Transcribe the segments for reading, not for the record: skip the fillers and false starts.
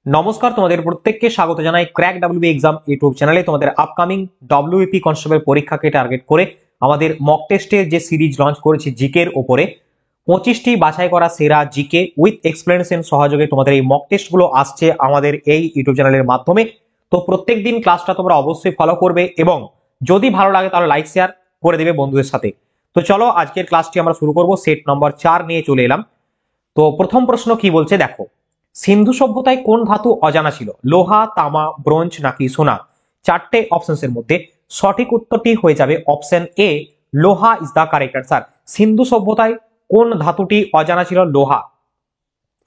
নমস্কার, তোমাদের প্রত্যেককে স্বাগত জানাই ক্র্যাক ডাব্লিউবি এক্সাম ইউটিউব চ্যানেলে। তোমাদের আপকামিং ডব্লিউপি কনস্টেবল পরীক্ষাকে টার্গেট করে আমাদের মক টেস্টের যে সিরিজ লঞ্চ করেছি জিকের ওপরে 25টি বাছাই করা সেরা জিকে উইথ এক্সপ্লেনেশন সহযোগে তোমাদের এই মক টেস্টগুলো আসছে আমাদের এই ইউটিউব চ্যানেলের মাধ্যমে। তো প্রত্যেক দিন ক্লাসটা তোমরা অবশ্যই ফলো করবে এবং যদি ভালো লাগে তাহলে লাইক শেয়ার করে দেবে বন্ধুদের সাথে। তো চলো আজকের ক্লাসটি আমরা শুরু করব। সেট নম্বর 4 নিয়ে চলে এলাম। তো প্রথম প্রশ্ন কি বলছে দেখো, সিন্ধু সভ্যতায় কোন ধাতু অজানা ছিল? লোহা, তামা, ব্রোঞ্জ নাকি সোনা? চারটে অপশনসের মধ্যে সঠিক উত্তরটি হয়ে যাবে অপশন এ, লোহা ইজ দা কারেক্ট অ্যান্সার। সিন্ধু সভ্যতায় কোন ধাতুটি অজানা ছিল? লোহা।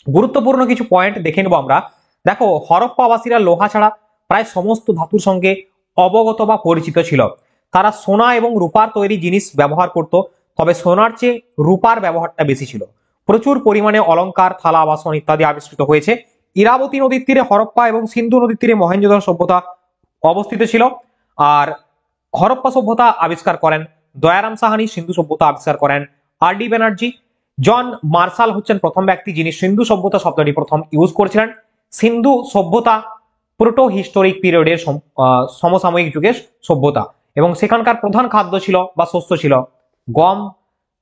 গুরুত্বপূর্ণ কিছু পয়েন্ট দেখে নেব আমরা। দেখো, হরপ্পাবাসীরা লোহা ছাড়া প্রায় সমস্ত ধাতুর সঙ্গে অবগত বা পরিচিত ছিল। তারা সোনা এবং রূপার তৈরি জিনিস ব্যবহার করত, তবে সোনার চেয়ে রূপার ব্যবহারটা বেশি ছিল। প্রচুর পরিমাণে অলংকার, থালা বাসন ইত্যাদি আবিষ্কৃত হয়েছে। ইরাবতী নদীর তীরে হরপ্পা এবং সিন্ধু নদীর তীরে মহেঞ্জোদারো সভ্যতা অবস্থিত ছিল। আর হরপ্পা সভ্যতা আবিষ্কার করেন দয়ারাম সাহানি, সিন্ধু সভ্যতা আবিষ্কার করেন আর.ডি. ব্যানার্জি। জন মার্শাল হচ্ছেন প্রথম ব্যক্তি যিনি সিন্ধু সভ্যতা শব্দটি প্রথম ইউজ করেছিলেন। সিন্ধু সভ্যতা প্রোটো হিস্টোরিক পিরিয়ডের সমসাময়িক যুগের সভ্যতা এবং সেখানকার প্রধান খাদ্য ছিল বা শস্য ছিল গম,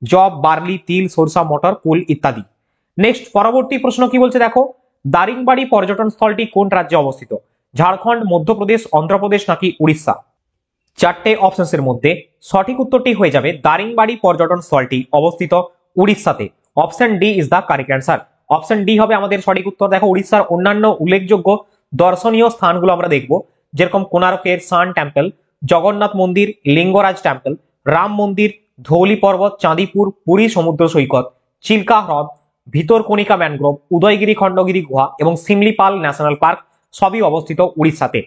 জব, বার্লি, তিল, সরষা, মটর, কুল ইত্যাদি। নেক্সট পরবর্তী প্রশ্ন কি বলছে দেখো, দারিংবাড়ি পর্যটন স্থলটি কোন রাজ্যে অবস্থিত? ঝাড়খণ্ড, মধ্যপ্রদেশ, অন্ধ্রপ্রদেশ নাকি উড়িষ্যা? চারটে অপশনসের মধ্যে সঠিক উত্তরটি হয়ে যাবে দারিংবাড়ি পর্যটন স্থলটি অবস্থিত উড়িষ্যাতে। Option D is the correct answer. Option D হবে আমাদের সঠিক উত্তর। দেখো, উড়িষ্যার অন্যান্য উল্লেখযোগ্য দর্শনীয় স্থানগুলো আমরা দেখব, যেরকম কোণার্কের সান টেম্পল, জগন্নাথ মন্দির, লিঙ্গরাজ টেম্পল, রাম মন্দির, ধৌলি পর্বত, চাঁদিপুর, পুরী সমুদ্র সৈকত, চিল্কা হ্রদ, ভিতরকণিকা ম্যানগ্রোভ, উদয়গিরি খণ্ডগিরি গুহা এবং সিমলিপাল ন্যাশনাল পার্ক সবই অবস্থিত উড়িষ্যাতে।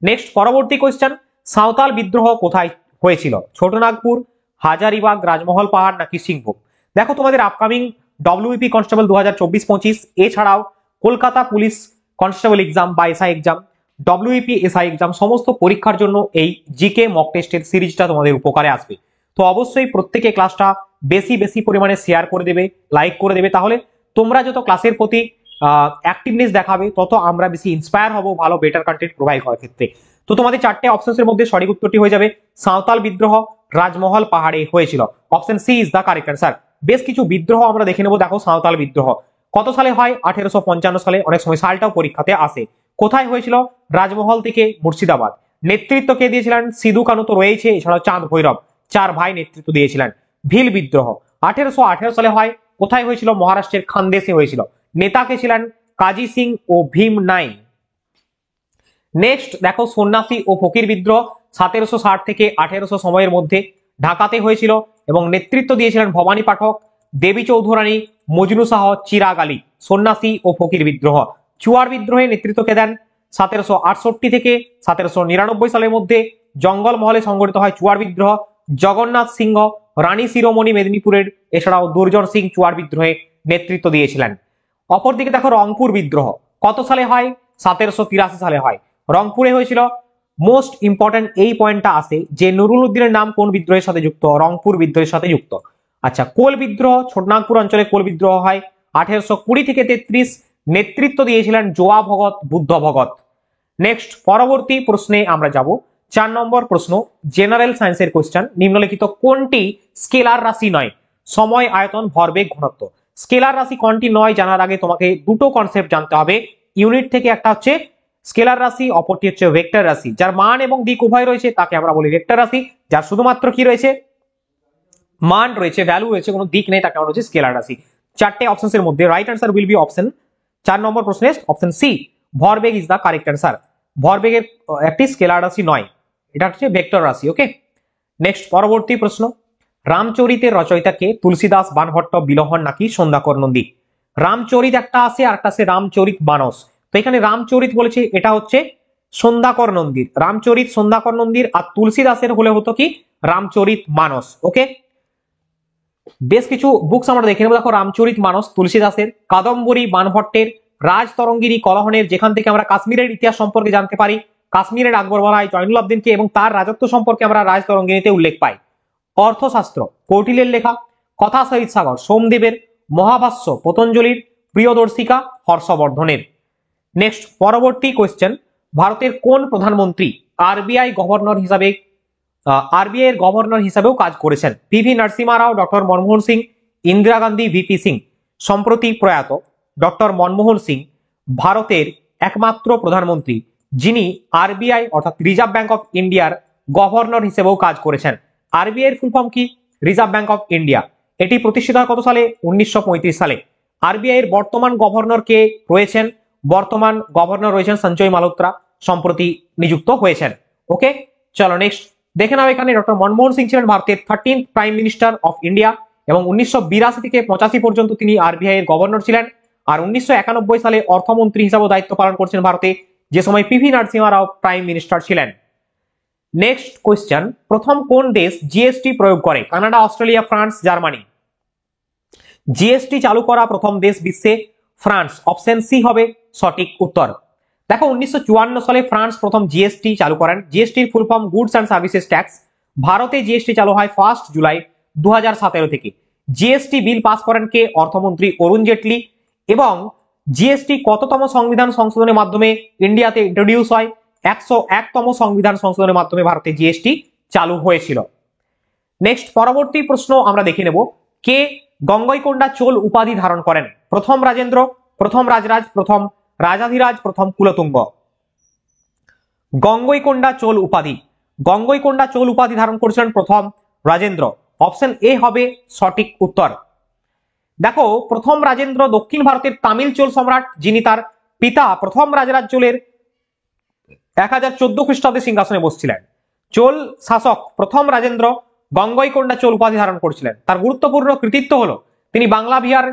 নেক্সট পরবর্তী কোয়েশ্চেন, সাঁওতাল বিদ্রোহ কোথায় হয়েছিল? ছোটনাগপুর, হাজারিবাগ, রাজমহল পাহাড় নাকি সিংভূম? দেখো, তোমাদের আপকামিং ডব্লিউপি কনস্টেবল 2024-25 এছাড়াও কলকাতা পুলিশ কনস্টেবল এক্সাম বা SI exam, WP SI exam সমস্ত পরীক্ষার জন্য এই জিকে মক টেস্টের সিরিজটা তোমাদের উপকারে আসবে। তো অবশ্যই প্রত্যেকে ক্লাসটা বেশি বেশি পরিমাণে শেয়ার করে দেবে, লাইক করে দেবে। তাহলে তোমরা যত ক্লাসের প্রতি অ্যাক্টিভনেস দেখাবে তত আমরা বেশি ইন্সপায়ার হব ভালো বেটার কন্টেন্ট প্রোভাইড করার ক্ষেত্রে। তো তোমাদের চারটে অপশনসের মধ্যে সঠিক উত্তরটি হয়ে যাবে সাঁওতাল বিদ্রোহ রাজমহল পাহাড়ে হয়েছিল। Option C is the correct answer. বেশ কিছু বিদ্রোহ আমরা দেখে নেব। দেখো, সাঁওতাল বিদ্রোহ কত সালে হয়? 1855 সালে। অনেক সময় সালটাও পরীক্ষাতে আসে। কোথায় হয়েছিল? রাজমহল থেকে মুর্শিদাবাদ। নেতৃত্ব কে দিয়েছিলেন? সিধু কানু তো রয়েছে, এছাড়াও চাঁদ ভৈরব, চার ভাই নেতৃত্ব দিয়েছিলেন। ভিল বিদ্রোহ 1818 সালে হয়। কোথায় হয়েছিল? মহারাষ্ট্রের খানদেশে হয়েছিল। নেতা কে ছিলেন? কাজী সিং ও ভীম নাইক। নেক্সট দেখো, সন্ন্যাসী ও ফকির বিদ্রোহ 1760 থেকে 1800 সময়ের মধ্যে ঢাকাতে হয়েছিল এবং নেতৃত্ব দিয়েছিলেন ভবানী পাঠক, দেবী চৌধুরানী, মজনু শাহ, চিরাগ আলী। সন্ন্যাসী ও ফকির বিদ্রোহ। চুয়ার বিদ্রোহে নেতৃত্বকে দেন 1768 থেকে 1799 সালের মধ্যে জঙ্গল মহলে সংগঠিত হয় চুয়ার বিদ্রোহ। জগন্নাথ সিংহ, রানী শিরোমণি মেদিনীপুরের, এছাড়াও দুর্জন সিং চুয়ার বিদ্রোহে নেতৃত্ব দিয়েছিলেন। অপরদিকে দেখো, রংপুর বিদ্রোহ কত সালে হয়? 1783 সালে হয়। রংপুরে হয়েছিল। মোস্ট ইম্পর্টেন্ট এই পয়েন্টটা আসে যে নুরুল উদ্দিনের নাম কোন বিদ্রোহের সাথে যুক্ত? রংপুর বিদ্রোহের সাথে যুক্ত। আচ্ছা, কোল বিদ্রোহ, ছোটনাগপুর অঞ্চলে কোল বিদ্রোহ হয় 1820 থেকে 33। নেতৃত্ব দিয়েছিলেন জোয়া ভগত, বুদ্ধ ভগত। নেক্সট পরবর্তী প্রশ্নে আমরা যাব। 4 নম্বর প্রশ্ন, জেনারেল সায়েন্সের কোশ্চেন। নিম্নলিখিত কোনটি স্কেলার রাশি নয়? সময়, আয়তন, ভরবেগ, ঘনত্ব। স্কেলার রাশি কোনটি নয় জানার আগে তোমাকে দুটো কনসেপ্ট জানতে হবে ইউনিট থেকে। একটা হচ্ছে স্কেলার রাশি, অপরটি হচ্ছে ভেক্টর রাশি। যার মান এবং দিক উভয় রয়েছে তাকে আমরা বলি ভেক্টর রাশি। যার শুধুমাত্র কি রয়েছে? মান রয়েছে, ভ্যালু রয়েছে, কোনো দিক নেই, তাকে আমরা বলছি স্কেলার রাশি। চারটে অপশনের মধ্যে right answer will be option 4 নম্বর প্রশ্নের অপশন সি, ভরবেগ ইজ দা কারেক্ট আনসার। ভরবেগের একটি স্কেলার রাশি নয়, এটা হচ্ছে ভেক্টর রাশি। ওকে। নেক্সট পরবর্তী প্রশ্ন, রামচরিতের রচয়িতা কে? তুলসীদাস, বানভট্ট, বিলহন নাকি সন্ধ্যাকর নন্দী? রামচরিত একটা আছে আর একটা আছে রামচরিত মানস। তো এখানে রামচরিত বলেছে, এটা হচ্ছে সন্ধ্যাকর নন্দীর। রামচরিত সন্ধ্যাকর নন্দীর, আর তুলসীদাসের হলে হতো কি রামচরিত মানস। ওকে। বেশ কিছু বুকস আমরা দেখে নেব। দেখো, রামচরিত মানস তুলসীদাসের, কাদম্বরী বানভট্টের, রাজতরঙ্গিনী কলহনের, যেখান থেকে আমরা কাশ্মীরের ইতিহাস সম্পর্কে জানতে পারি। কাশ্মীরের আকবর বলা হয় জয়নুল আবদিনকে এবং তার রাজত্ব সম্পর্কে আমরা রাজতরঙ্গিনীতে উল্লেখ পাই। অর্থশাস্ত্র কৌটিল্যের লেখা। কথা সাহিত সাগর সোমদেবের। মহাভাষ্য পতঞ্জলির। প্রিয়দর্শিকা হর্ষবর্ধনের। নেক্সট পরবর্তী কোয়েশ্চেন, ভারতের কোন প্রধানমন্ত্রী আরবিআই গভর্নর এর গভর্নর হিসাবেও কাজ করেছেন? পিভি নরসিমহা রাও, ডক্টর মনমোহন সিং, ইন্দিরা গান্ধী, ভিপি সিং। সম্প্রতি প্রয়াত ডক্টর মনমোহন সিং ভারতের একমাত্র প্রধানমন্ত্রী যিনি আরবিআই অর্থাৎ রিজার্ভ ব্যাংক অফ ইন্ডিয়ার গভর্নর হিসেবেও কাজ করেছেন। আরবিআই এর ফুল ফর্ম কি? Reserve bank of India. এটি প্রতিষ্ঠিত হয় কত সালে? 1935 সালে। আরবিআই এর বর্তমান গভর্নর কে রয়েছেন? বর্তমান গভর্নর রয়েছেন সঞ্জয় মালহোত্রা, সম্প্রতি নিযুক্ত হয়েছেন। ওকে, চলো নেক্সট দেখে নাও। এখানে ডক্টর মনমোহন সিং ছিলেন ভারতের 13th prime minister of India এবং 1982 থেকে 85 পর্যন্ত তিনি আরবিআই এর গভর্নর ছিলেন। আর 1991 সালে অর্থমন্ত্রী হিসাবে দায়িত্ব পালন করছেন ভারতে, যে সময় পিভি নরসিমহা রাও প্রাইম মিনিস্টার ছিলেন। নেক্সট কোয়েশ্চেন, প্রথম কোন দেশ জিএসটি প্রয়োগ করে? Canada, Australia, France, Germany. GST চালু করা প্রথম দেশ বিশ্বে ফ্রান্স। অপশন সি হবে সঠিক উত্তর। দেখো 1954 সালে ফ্রান্স প্রথম জিএসটি চালু করেন। জিএসটির full form goods and services tax. ভারতে জিএসটি চালু হয় 1 জুলাই 2017 থেকে। জিএসটি বিল পাস করেন কে? অর্থমন্ত্রী অরুণ জেটলি। এবং জিএসটি কততম সংবিধান সংশোধনের মাধ্যমে ইন্ডিয়াতে ইন্ট্রোডিউস হয়? 101তম সংবিধান সংশোধনের মাধ্যমে ভারতে জিএসটি চালু হয়েছিল। নেক্সট পরবর্তী প্রশ্ন আমরা দেখে নেব, কে গঙ্গইকোন্ডা চোল উপাধি ধারণ করেন? প্রথম রাজেন্দ্র, প্রথম রাজরাজ, প্রথম রাজাধিরাজ, প্রথম কুলতুঙ্গ। গঙ্গইকোন্ডা চোল উপাধি ধারণ করেছিলেন প্রথম রাজেন্দ্র। অপশন এ হবে সঠিক উত্তর। দেখো প্রথম রাজেন্দ্র দক্ষিণ ভারতের তামিল চোল সম্রাট, যিনি তার পিতা প্রথম রাজরাজ চোলের 1014 খ্রিস্টাব্দে সিংহাসনে বসছিলেন। চোল শাসক প্রথম রাজেন্দ্র গঙ্গইকোন্ডা চোল উপাধি ধারণ করেছিলেন। তার গুরুত্বপূর্ণ কৃতিত্ব হলো তিনি বাংলা বিহার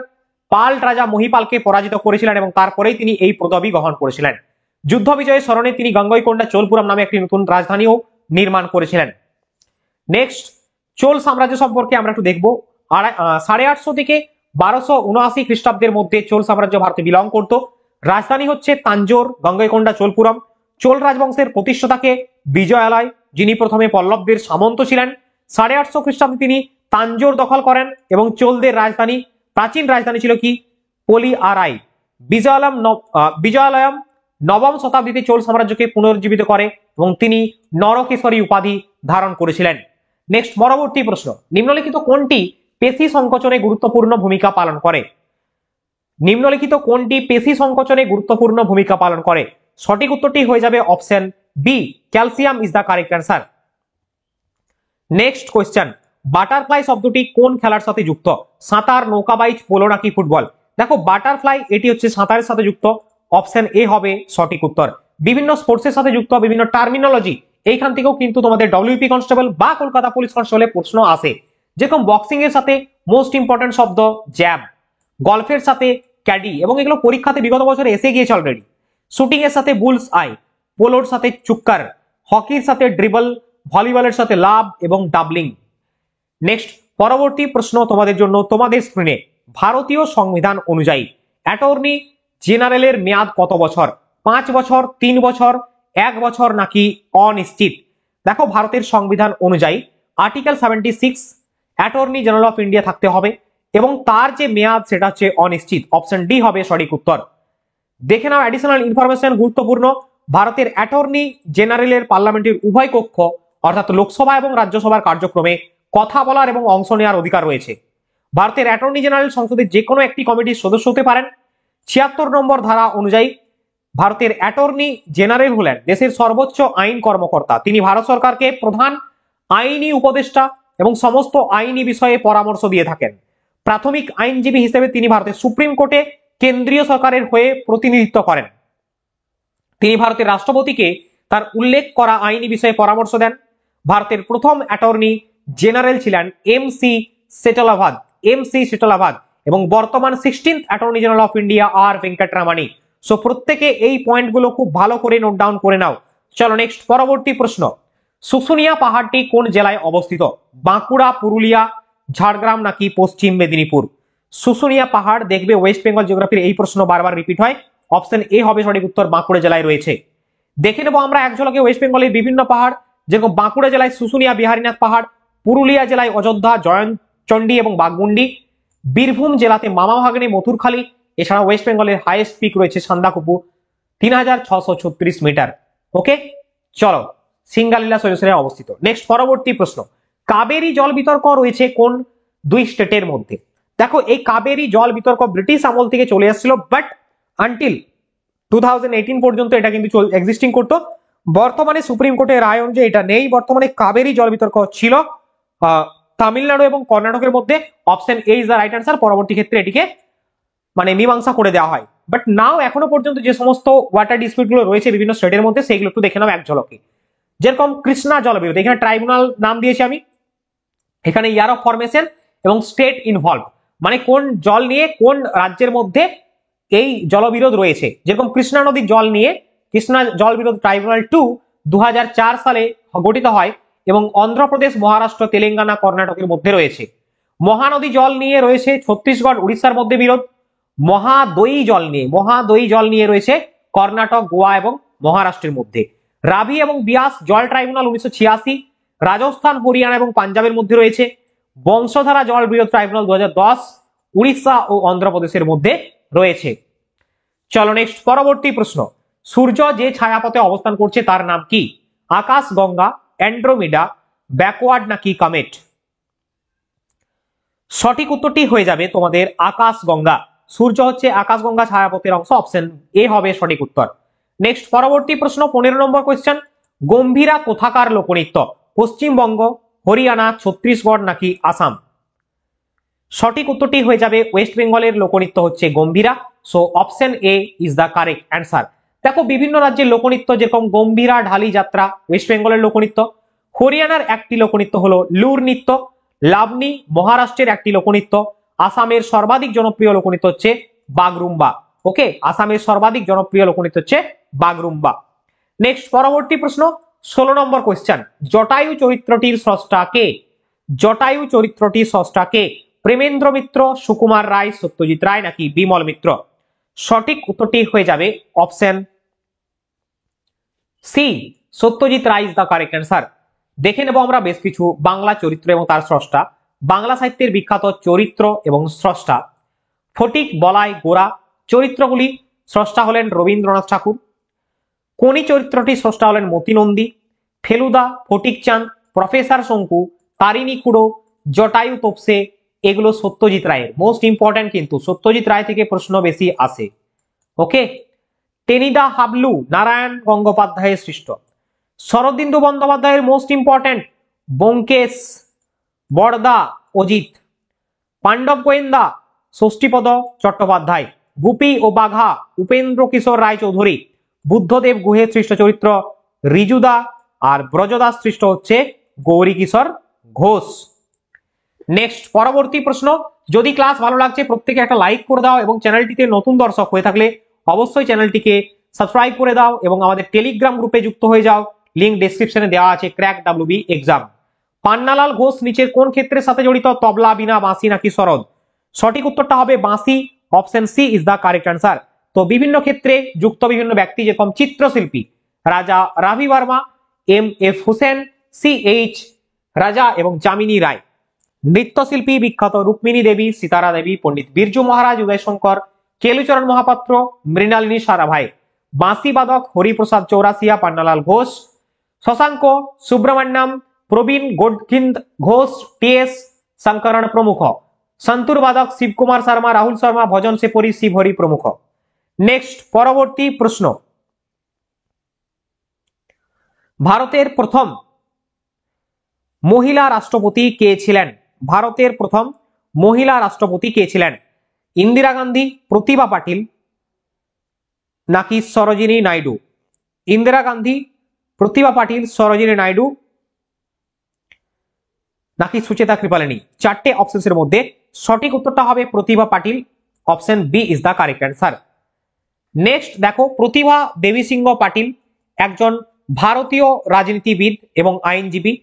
পাল রাজা মহিপালকে পরাজিত করেছিলেন এবং তারপরেই তিনি এই পদবি গ্রহণ করেছিলেন। যুদ্ধ বিজয়ের স্মরণে তিনি গঙ্গইকোন্ডা চোলপুরম নামে একটি নতুন রাজধানীও নির্মাণ করেছিলেন। নেক্সট চোল সাম্রাজ্য সম্পর্কে আমরা একটু দেখবো। 850 থেকে 1279 খ্রিস্টাব্দের মধ্যে চোল সাম্রাজ্য ভারতে বিলং করত। রাজধানী হচ্ছে তাঞ্জোর, গঙ্গইকোন্ডা চোলপুরম। চোল রাজবংশের প্রতিষ্ঠাতাকে বিজয়ালয়, যিনি প্রথমে পল্লবদের সামন্ত ছিলেন। 850 খ্রিস্টাব্দে তিনি তাঞ্জোর দখল করেন এবং চোলদের রাজধানী, প্রাচীন রাজধানী ছিল কি? পলিয়ারাই। বিজয়ালয়ম নবম শতাব্দীতে চোল সাম্রাজ্যকে পুনর্জীবিত করে এবং তিনি নরকেশ্বরী উপাধি ধারণ করেছিলেন। নেক্সট পরবর্তী প্রশ্ন, নিম্নলিখিত কোনটি পেশি সংকোচনে গুরুত্বপূর্ণ ভূমিকা পালন করে? নিম্নলিখিত কোনটি পেশি সংকোচনে গুরুত্বপূর্ণ ভূমিকা পালন করে? সঠিক উত্তরটি হয়ে যাবে option B, calcium is the correct answer. Next question, butterfly শব্দটি কোন খেলার সাথে যুক্ত? সাঁতার, নৌকাবাইজ, পোলো নাকি ফুটবল? দেখো বাটারফ্লাই এটি হচ্ছে সাঁতারের সাথে যুক্ত। অপশন এ হবে সঠিক উত্তর। বিভিন্ন স্পোর্টসের সাথে যুক্ত বিভিন্ন টার্মিনোলজি এইখান থেকেও কিন্তু তোমাদের ডব্লিউপি কনস্টেবল বা কলকাতা পুলিশ কনস্টেবলের প্রশ্ন আসে। যেরকম বক্সিং এর সাথে মোস্ট ইম্পর্টেন্ট শব্দ জ্যাব, গলফের সাথে ক্যাডি, এবং এগুলো পরীক্ষাতে বিগত বছরে এসে গিয়েছে অলরেডি। শুটিং এর সাথে বুলস আই, পোলোর সাথে চুক্কার, হকির সাথে ড্রিবল, ভলিবলের সাথে লাভ এবং ডাবলিং। নেক্সট পরবর্তী প্রশ্ন তোমাদের জন্য, তোমাদের স্ক্রিনে ভারতীয় সংবিধান অনুযায়ী অ্যাটর্নি জেনারেলের মেয়াদ কত বছর? 5 বছর, 3 বছর, 1 বছর নাকি অনিশ্চিত? দেখো ভারতের সংবিধান অনুযায়ী article 76 attorney general of India থাকতে হবে এবং তার যে মেয়াদ সেটা হচ্ছে অনিশ্চিত। অপশন ডি হবে সঠিক উত্তর। দেখে নাও অ্যাডিশনাল ইনফরমেশন গুরুত্বপূর্ণ। ভারতের অ্যাটর্নি জেনারেলের পার্লামেন্টের উভয় কক্ষ অর্থাৎ লোকসভা এবং রাজ্যসভার কার্যক্রমে কথা বলার এবং অংশ নেওয়ার অধিকার রয়েছে। ভারতের অ্যাটর্নি জেনারেল সংসদের যে কোনো একটি কমিটির সদস্য হতে পারেন। 76 নম্বর ধারা অনুযায়ী ভারতের অ্যাটর্নি জেনারেল হলেন দেশের সর্বোচ্চ আইন কর্মকর্তা। তিনি ভারত সরকারকে প্রধান আইনি উপদেষ্টা এবং সমস্ত আইনি বিষয়ে পরামর্শ দিয়ে থাকেন। প্রাথমিক আইনজীবী হিসেবে তিনি ভারতের সুপ্রিম কোর্টে কেন্দ্রীয় সরকারের হয়ে প্রতিনিধিত্ব করেন। তিনি ভারতের রাষ্ট্রপতিকে তার উল্লেখ করা আইনি বিষয়ে পরামর্শ দেন। ভারতের প্রথম অ্যাটর্নি জেনারেল ছিলেন এমসি সেটলাভাদ এবং বর্তমান 16th attorney general of India R Venkataramani. So প্রত্যেকে এই পয়েন্টগুলো খুব ভালো করে নোট ডাউন করে নাও। চলো নেক্সট পরবর্তী প্রশ্ন, শুশুনিয়া পাহাড়টি কোন জেলায় অবস্থিত? বাঁকুড়া, পুরুলিয়া, ঝাড়গ্রাম নাকি পশ্চিম মেদিনীপুর? শুশুনিয়া পাহাড়, দেখবে ওয়েস্ট বেঙ্গল জিওগ্রাফির এই প্রশ্ন বারবার রিপিট হয়। অপশন এ হবে সঠিক উত্তর, বাঁকুড়া জেলায় রয়েছে। দেখে নেবো আমরা এক ঝলকে ওয়েস্ট বেঙ্গলের বিভিন্ন পাহাড়, যেরকম বাঁকুড়া জেলায় শুশুনিয়া বিহারীনাথ পাহাড়, পুরুলিয়া জেলায় অযোধ্যা, জয়চন্ডী এবং বাঘমুন্ডি, বীরভূম জেলাতে মামাভাগ্নে, মথুরখালী, এছাড়া ওয়েস্ট বেঙ্গলের হাইয়েস্ট পিক রয়েছে সান্দাকফু। 3636 মিটার। ওকে, চলো, সিঙ্গালীলা সলিউশনে অবস্থিত। নেক্সট পরবর্তী প্রশ্ন, কাবেরী জল বিতর্ক রয়েছে কোন দুই স্টেটের মধ্যে? দেখো, এই কাবেরী জল বিতর্ক ব্রিটিশ আমল থেকে চলে আসছিল, বাট আনটিল 2018 পর্যন্ত এটা কিন্তু এক্সিস্টিং করতো। বর্তমানে সুপ্রিম কোর্টের রায় অনুযায়ী এটা নেই। বর্তমানে কাবেরী জল বিতর্ক ছিল তামিলনাড়ু এবং কর্ণাটকের মধ্যে। Option A is the right answer. পরবর্তী ক্ষেত্রে এটিকে মানে মীমাংসা করে দেওয়া হয়। বাট নাও এখনো পর্যন্ত যে সমস্ত ওয়াটার ডিসপিউট গুলো রয়েছে বিভিন্ন স্টেটের মধ্যে, সেগুলো একটু দেখে নাও এক ঝলকে। যেরকম কৃষ্ণা জল বিরোধ, এখানে ট্রাইব্যুনাল নাম দিয়েছি আমি, এখানে ইয়ার অফ ফরমেশন এবং স্টেট ইনভলভ, মানে কোন জল নিয়ে কোন রাজ্যের মধ্যে এই জলবিরোধ রয়েছে। যেরকম কৃষ্ণা নদীর জল নিয়ে কৃষ্ণা জল বিরোধ ট্রাইব্যুনাল 2 2004 সালে গঠিত হয় এবং অন্ধ্রপ্রদেশ, মহারাষ্ট্র, তেলেঙ্গানা, কর্ণাটকের মধ্যে রয়েছে। মহানদী জল নিয়ে রয়েছে ছত্তিশগড়, উড়িষ্যার মধ্যে বিরোধ। মহাদয়ী জল নিয়ে রয়েছে কর্ণাটক, গোয়া এবং মহারাষ্ট্রের মধ্যে। রাভি এবং বিয়াস জল ট্রাইব্যুনাল 1986, রাজস্থান, হরিয়ানা এবং পাঞ্জাবের মধ্যে রয়েছে। বংশধারা জল বিরোধ ট্রাইব্যুনাল 2010, উড়িষ্যা ও অন্ধ্রপ্রদেশের মধ্যে রয়েছে। চলো নেক্সট পরবর্তী প্রশ্ন, সূর্য যে ছায়াপথে অবস্থান করছে তার নাম কি? আকাশ গঙ্গা, অ্যান্ড্রোমিডা, ব্যাকওয়ার্ড নাকি কমেট? সঠিক উত্তরটি হয়ে যাবে তোমাদের আকাশ গঙ্গা। সূর্য হচ্ছে আকাশ গঙ্গা ছায়াপথের অংশ, অপশন এ হবে সঠিক উত্তর। নেক্সট পরবর্তী প্রশ্ন, 15 নম্বর কোয়েশ্চেন, গম্ভীরা কোথাকার লোকনৃত্য? পশ্চিমবঙ্গ, হরিয়ানা, ছত্তিশগড় নাকি আসাম? সঠিক উত্তরটি হয়ে যাবে ওয়েস্ট বেঙ্গলের লোকনৃত্য হচ্ছে Gambhira. So option A is the correct answer. দেখো, বিভিন্ন রাজ্যের লোকনৃত্য, যেরকম গম্ভীরা ঢালি যাত্রা ওয়েস্ট বেঙ্গলের লোকনৃত্য। হরিয়ানার একটি লোকনৃত্য হলো লুর নৃত্য। লাবনি মহারাষ্ট্রের একটি লোকনৃত্য। আসামের সর্বাধিক জনপ্রিয় লোকনৃত্য হচ্ছে বাগরুম্বা। ওকে, আসামের সর্বাধিক জনপ্রিয় লোকনৃত্য হচ্ছে বাগরুম্বা। নেক্সট পরবর্তী প্রশ্ন, 16 নম্বর কোয়েশ্চেন, জটায়ু চরিত্রটির স্রষ্টা কে? জটায়ু চরিত্রটির স্রষ্টা কে? প্রেমেন্দ্র মিত্র, সুকুমার রায়, সত্যজিৎ রায় নাকি বিমল মিত্র? সঠিক উত্তরটি হয়ে যাবে option C, Satyajit Ray is the correct answer. দেখে নেব আমরা বেশ কিছু বাংলা চরিত্র এবং তার স্রষ্টা। বাংলা সাহিত্যের বিখ্যাত চরিত্র এবং স্রষ্টা, ফটিক, বলাই, গোরা চরিত্রগুলি স্রষ্টা হলেন রবীন্দ্রনাথ ঠাকুর। কোনি চরিত্রটি স্রষ্টা হলেন মতি নন্দী। ফেলুদা, ফটিক চাঁদ, প্রফেসর শঙ্কু, তারিণী খুড়ো, জটায়ু তোপসে এগুলো সত্যজিৎ রায়ের। মোস্ট ইম্পর্টেন্ট, কিন্তু সত্যজিৎ রায় থেকে প্রশ্ন বেশি আসে। ওকে, টেনিদা হাবলু নারায়ণ গঙ্গোপাধ্যায়ের সৃষ্ট। শরদিন্দু বন্দ্যোপাধ্যায়ের মোস্ট ইম্পর্টেন্ট, ব্যোমকেশ, বরদা অজিত। পাণ্ডব গোয়েন্দা ষষ্ঠীপদ চট্টোপাধ্যায়। গুপি ও বাঘা উপেন্দ্র কিশোর রায় চৌধুরী। বুদ্ধদেব গুহের সৃষ্ট চরিত্র রিজুদা। আর ব্রজদাস সৃষ্ট হচ্ছে গৌরী কিশোর ঘোষ। নেক্সট পরবর্তী প্রশ্ন, যদি ক্লাস ভালো লাগছে প্রত্যেকে একটা লাইক করে দাও এবং চ্যানেলটিতে নতুন দর্শক হয়ে থাকলে অবশ্যই চ্যানেলটিকে সাবস্ক্রাইব করে দাও এবং আমাদের টেলিগ্রাম গ্রুপে যুক্ত হয়ে যাও। লিংক ডেসক্রিপশনে দেওয়া আছে। Crack WB exam. Pannalal Ghosh নিচের কোন ক্ষেত্রের সাথে জড়িত? তবলা, বীণা, বাঁশি নাকি সরোদ? সঠিক উত্তরটা হবে বাঁশি। Option C is the correct answer. তো বিভিন্ন ক্ষেত্রে যুক্ত বিভিন্ন ব্যক্তি, যেরকম চিত্রশিল্পী Raja Ravi Varma, M F Husain, C H Raza এবং যামিনী রায়। নৃত্যশিল্পী বিখ্যাত রুক্মিণী দেবী, সীতারা দেবী, পণ্ডিত বিরজু মহারাজ, উদয় শঙ্কর, কেলুচরণ মহাপাত্র, মৃণালিনী সারাভাই। বাঁশি বাদক হরিপ্রসাদ চৌরাসিয়া, পান্নালাল ঘোষ। শশাঙ্ক সুব্রমণ্যম, প্রবীণ গোডখিন্দ ঘোষ, টি.এস. শঙ্করণ প্রমুখ। সন্তুর বাদক শিবকুমার শর্মা, রাহুল শর্মা, ভজন সেপরি, শিবহরি প্রমুখ। নেক্সট পরবর্তী প্রশ্ন, ভারতের প্রথম মহিলা রাষ্ট্রপতি কে ছিলেন? ভারতের প্রথম মহিলা রাষ্ট্রপতি কে ছিলেন? ইন্দিরা গান্ধী, প্রতিভা পাটিল নাকি সরোজিনী নাইডু? ইন্দিরা গান্ধী, প্রতিভা পাটিল, সরোজিনী নাইডু নাকি সুচেতা কৃপালিনী? চারটে অপশনের মধ্যে সঠিক উত্তরটা হবে Pratibha Patil. Option B is the correct answer. Next দেখো, প্রতিভা দেবী সিংহ পাটিল একজন ভারতীয় রাজনীতিবিদ এবং আইনজীবী।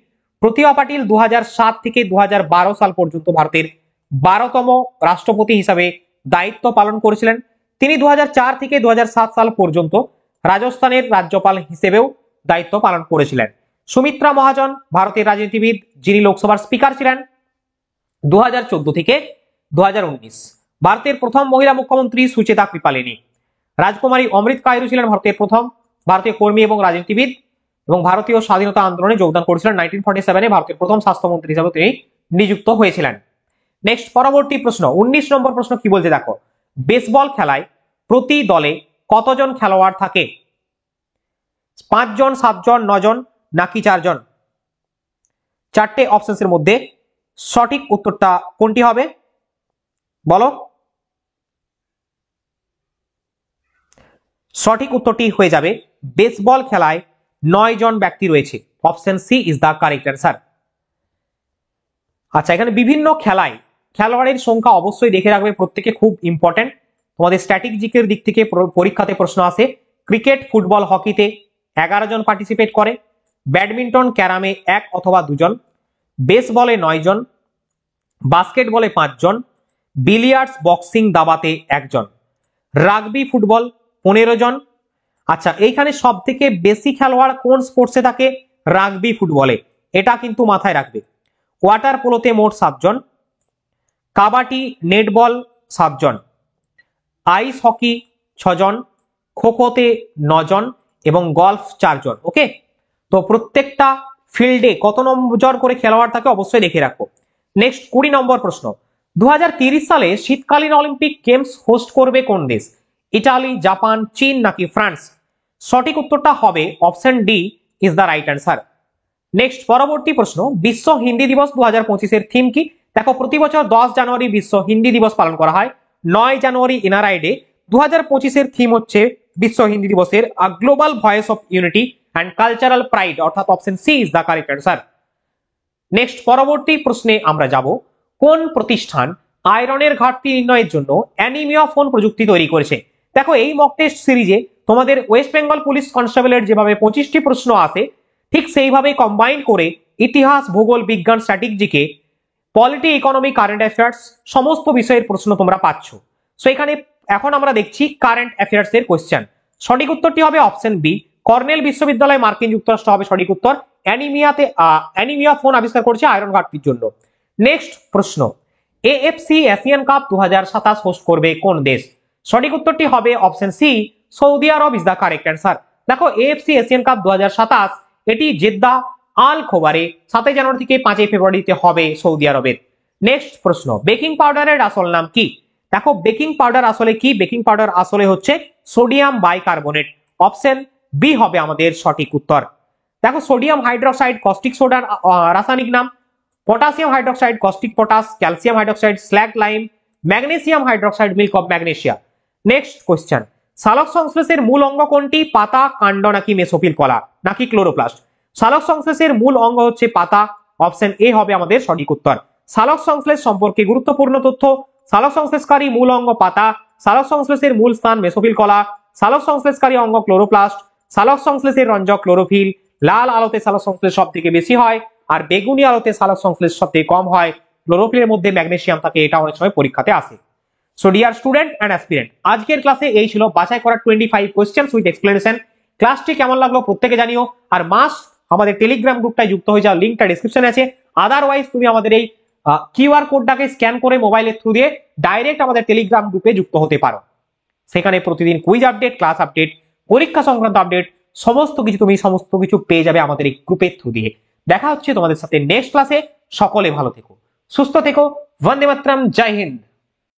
প্রতিভা পাটিল 2007 থেকে 2012 সাল পর্যন্ত ভারতের 12তম রাষ্ট্রপতি হিসাবে দায়িত্ব পালন করেছিলেন। তিনি 2004 থেকে 2007 সাল পর্যন্ত রাজস্থানের রাজ্যপাল হিসেবেও দায়িত্ব পালন করেছিলেন। সুমিত্রা মহাজন ভারতের রাজনীতিবিদ, যিনি লোকসভার স্পিকার ছিলেন 2014 থেকে 2019। ভারতের প্রথম মহিলা মুখ্যমন্ত্রী সুচেতা কৃপালিনী। রাজকুমারী অমৃত কায়রু ছিলেন ভারতের প্রথম ভারতীয় কর্মী এবং রাজনীতিবিদ এবং ভারতীয় স্বাধীনতা আন্দোলনে যোগদান করেছিলেন। 1947 ভারতের প্রথম স্বাস্থ্যমন্ত্রী হিসেবে তিনি নিযুক্ত হয়েছিলেন। নেক্সট পরবর্তী প্রশ্ন 19 নম্বর প্রশ্ন কি বলছে দেখো, বেসবল খেলায় প্রতি দলে কতজন খেলোয়াড় থাকে? 5 জন, 7 জন, 9 জন নাকি 4 জন? চারটে অপশনসের মধ্যে সঠিক উত্তরটা কোনটি হবে বলো? সঠিক উত্তরটি হয়ে যাবে বেসবল খেলায় 9 জন ব্যক্তি রয়েছে। Option C is the correct answer. আচ্ছা, এখানে বিভিন্ন খেলায় খেলোয়াড়ের সংখ্যা অবশ্যই দেখে রাখবে, প্রত্যেকে খুব ইম্পর্টেন্ট। তোমাদের স্ট্র্যাটেজিকের দিক থেকে পরীক্ষাতে প্রশ্ন আসে। ক্রিকেট, ফুটবল, হকিতে 11 জন পার্টিসিপেট করে, ব্যাডমিন্টন, ক্যারামে 1 অথবা 2 জন, বেসবলে 9 জন, বাস্কেটবলে 5 জন, বিলিয়ার্ডস, বক্সিং, দাবাতে 1 জন, রাগবি ফুটবল 15 জন। আচ্ছা, এইখানে সব থেকে বেশি খেলোয়াড় কোন স্পোর্টসে থাকে? রাগবি ফুটবলে, এটা কিন্তু মাথায় রাখবে। ওয়াটার পোলোতে মোট 7 জন, কাবাডি নেটবল 7 জন, আইস হকি 6 জন, খোখোতে 9 জন এবং গলফ 4 জন। ওকে, তো প্রত্যেকটা ফিল্ডে কত নম্বর করে খেলোয়াড় থাকে অবশ্যই দেখে রাখো। নেক্সট 20 নম্বর প্রশ্ন, 2030 সালে শীতকালীন অলিম্পিক গেমস হোস্ট করবে কোন দেশ? ইটালি, জাপান, চীন নাকি ফ্রান্স? সঠিক উত্তরটা হবে option D is the right answer. Next পরবর্তী প্রশ্ন, বিশ্ব হিন্দি দিবস 2025 এর থিম কি? দেখো, প্রতি বছর 10 জানুয়ারি বিশ্ব হিন্দি দিবস পালন করা হয়। 9 জানুয়ারি এনআরআই ডে। 2025 এর থিম হচ্ছে বিশ্ব হিন্দি দিবসের global voice of unity and cultural pride, অর্থাৎ option C is the correct answer. Next পরবর্তী প্রশ্নে আমরা যাব, কোন প্রতিষ্ঠান আয়রনের ঘাটতি নির্ণয়ের জন্য অ্যানিমিয়া ফোন প্রযুক্তি তৈরি করেছে? দেখো, এই মক টেস্ট সিরিজে তোমাদের ওয়েস্ট বেঙ্গল পুলিশ কনস্টেবলের যেভাবে 25টি প্রশ্ন আসে, ঠিক সেইভাবে কম্বাইন করে ইতিহাস, ভূগোল, বিজ্ঞান, স্ট্র্যাটেজিকে, পলিটি, ইকোনমি, কারেন্ট অ্যাফেয়ার্স সমস্ত বিষয়ের প্রশ্ন তোমরা পাচ্ছ। সো এখানে এখন আমরা দেখছি কারেন্ট অ্যাফেয়ার্স এর কোশ্চেন। সঠিক উত্তরটি হবে অপশন বি, কর্নেল বিশ্ববিদ্যালয়, মার্কিন যুক্তরাষ্ট্র হবে সঠিক উত্তর। অ্যানিমিয়া ফোন আবিষ্কার করেছে আয়রন ঘাটতির জন্য। নেক্সট প্রশ্ন, এএফসি এশিয়ান কাপ 2027 হোস্ট করবে কোন দেশ? সঠিক উত্তরটি হবে option C, Saudi Arab is the correct answer. দেখো, এএফসি এশিয়ান কাপ 2027 এটি জেদ্দা আল খোবারে 7 জানুয়ারি থেকে 5 ফেব্রুয়ারিতে হবে সৌদি আরবের। নেক্সট প্রশ্ন, বেকিং পাউডারের আসল নাম কি? দেখো, বেকিং পাউডার আসলে কি? বেকিং পাউডার আসলে হচ্ছে সোডিয়াম বাইকার্বনেট। অপশন বি হবে আমাদের সঠিক উত্তর। দেখো, সোডিয়াম হাইড্রোক্সাইড কস্টিক সোডার রাসায়নিক নাম, potassium hydroxide caustic potash, calcium hydroxide slug lime, magnesium hydroxide milk of magnesia. Next question, সালোক সংশ্লেষের মূল অঙ্গ কোনটি? পাতা, কাণ্ড নাকি মেসোফিল কলা নাকি ক্লোরোপ্লাস্ট? সালোক সংশ্লেষের মূল অঙ্গ হচ্ছে পাতা। অপশন এ হবে আমাদের সঠিক উত্তর। সালোক সংশ্লেষ সম্পর্কে গুরুত্বপূর্ণ তথ্য, সালোক সংশ্লেষকারী মূল অঙ্গ পাতা, সালোক সংশ্লেষের মূল স্থান মেসোফিল কলা, সালোক সংশ্লেষকারী অঙ্গ ক্লোরোপ্লাস্ট, সালোক সংশ্লেষের রঞ্জক ক্লোরোফিল, লাল আলোতে সালোক সংশ্লেষ সব থেকে বেশি হয় আর বেগুনি আলোতে সালোক সংশ্লেষ সব থেকে কম হয়। ক্লোরোফিলের মধ্যে ম্যাগনেসিয়াম থাকে, এটা অনেক সময় পরীক্ষাতে আসে। So dear student and aspirant, আজকের ক্লাসে এই ছিল বাছাই করা 25 কোশ্চেন্স উইথ এক্সপ্লেনেশন। ক্লাসটি কেমন লাগলো প্রত্যেকে জানিও, আর মাস্ট আমাদের টেলিগ্রাম গ্রুপটায় যুক্ত হয়ে যাও, লিংকটা ডেসক্রিপশনে আছে। আদারওয়াইজ তুমি আমাদের এই কিউআর কোডটাকে স্ক্যান করে মোবাইলের থ্রু দিয়ে ডাইরেক্ট আমাদের টেলিগ্রাম গ্রুপে যুক্ত হতে পারো। সেখানে প্রতিদিন কুইজ আপডেট, ক্লাস আপডেট, পরীক্ষা সংক্রান্ত আপডেট সমস্ত কিছু পেয়ে যাবে আমাদের এই গ্রুপের থ্রু দিয়ে। দেখা হচ্ছে তোমাদের সাথে নেক্সট ক্লাসে। সকলে ভালো থেকো, সুস্থ থেকো, বন্দে মাতরম, জয় হিন্দ।